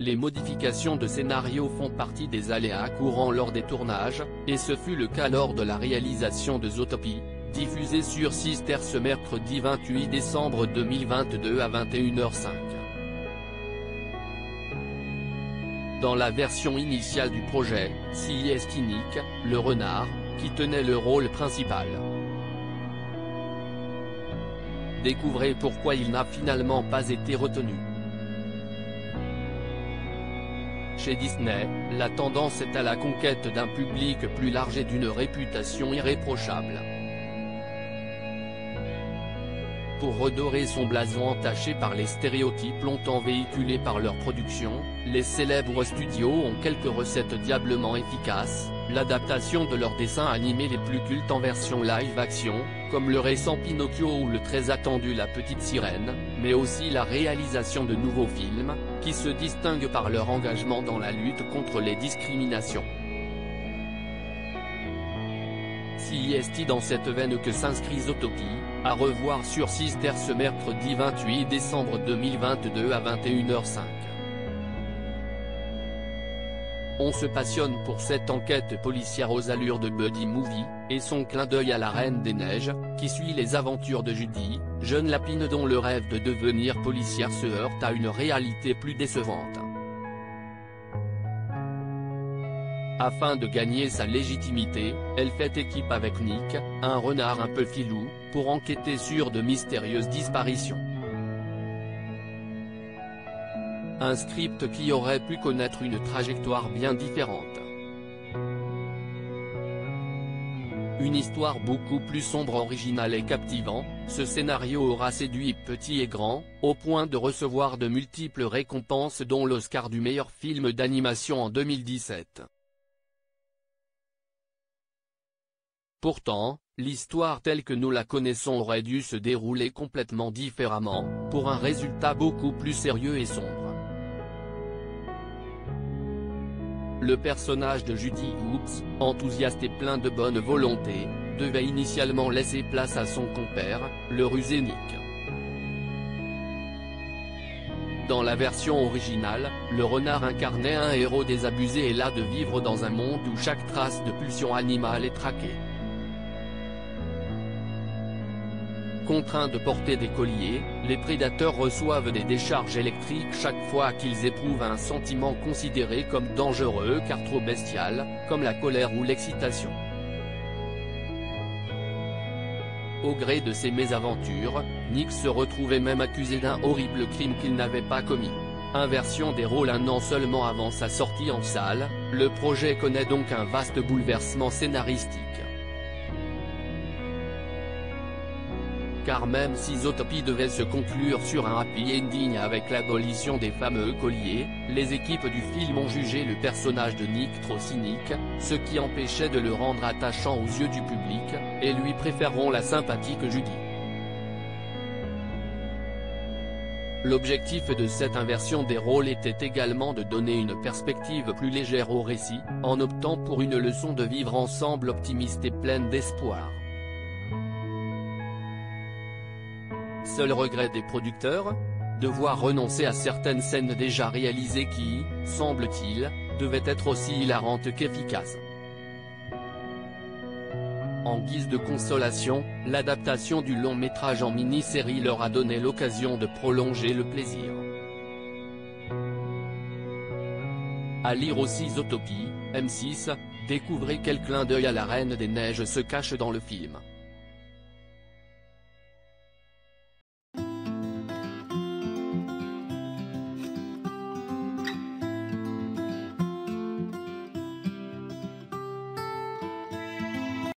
les modifications de scénario font partie des aléas courants lors des tournages, et ce fut le cas lors de la réalisation de Zootopie, diffusée sur Sister ce mercredi 28 décembre 2022 à 21h05. Dans la version initiale du projet, c'est Nick, le renard, qui tenait le rôle principal. Découvrez pourquoi il n'a finalement pas été retenu. Chez Disney, la tendance est à la conquête d'un public plus large et d'une réputation irréprochable. Pour redorer son blason entaché par les stéréotypes longtemps véhiculés par leur production, les célèbres studios ont quelques recettes diablement efficaces, l'adaptation de leurs dessins animés les plus cultes en version live-action, comme le récent Pinocchio ou le très attendu La Petite Sirène, mais aussi la réalisation de nouveaux films, qui se distinguent par leur engagement dans la lutte contre les discriminations. C'est dans cette veine que s'inscrit Zootopie, à revoir sur Sister ce mercredi 28 décembre 2022 à 21h05. On se passionne pour cette enquête policière aux allures de buddy movie, et son clin d'œil à la Reine des Neiges, qui suit les aventures de Judy, jeune lapine dont le rêve de devenir policière se heurte à une réalité plus décevante. Afin de gagner sa légitimité, elle fait équipe avec Nick, un renard un peu filou, pour enquêter sur de mystérieuses disparitions. Un script qui aurait pu connaître une trajectoire bien différente. Une histoire beaucoup plus sombre, originale et captivant, ce scénario aura séduit petit et grand, au point de recevoir de multiples récompenses dont l'Oscar du meilleur film d'animation en 2017. Pourtant, l'histoire telle que nous la connaissons aurait dû se dérouler complètement différemment, pour un résultat beaucoup plus sérieux et sombre. Le personnage de Judy Hoops, enthousiaste et plein de bonne volonté, devait initialement laisser place à son compère, le rusé Nick. Dans la version originale, le renard incarnait un héros désabusé et las de vivre dans un monde où chaque trace de pulsion animale est traquée. Contraints de porter des colliers, les prédateurs reçoivent des décharges électriques chaque fois qu'ils éprouvent un sentiment considéré comme dangereux car trop bestial, comme la colère ou l'excitation. Au gré de ses mésaventures, Nick se retrouvait même accusé d'un horrible crime qu'il n'avait pas commis. Inversion des rôles un an seulement avant sa sortie en salle, le projet connaît donc un vaste bouleversement scénaristique. Car même si Zootopie devait se conclure sur un happy ending avec l'abolition des fameux colliers, les équipes du film ont jugé le personnage de Nick trop cynique, ce qui empêchait de le rendre attachant aux yeux du public, et lui préféreront la sympathique Judy. L'objectif de cette inversion des rôles était également de donner une perspective plus légère au récit, en optant pour une leçon de vivre ensemble optimiste et pleine d'espoir. Seul regret des producteurs ? Devoir renoncer à certaines scènes déjà réalisées qui, semble-t-il, devaient être aussi hilarantes qu'efficaces. En guise de consolation, l'adaptation du long métrage en mini-série leur a donné l'occasion de prolonger le plaisir. À lire aussi Zootopie, M6, découvrez quel clin d'œil à la Reine des Neiges se cache dans le film.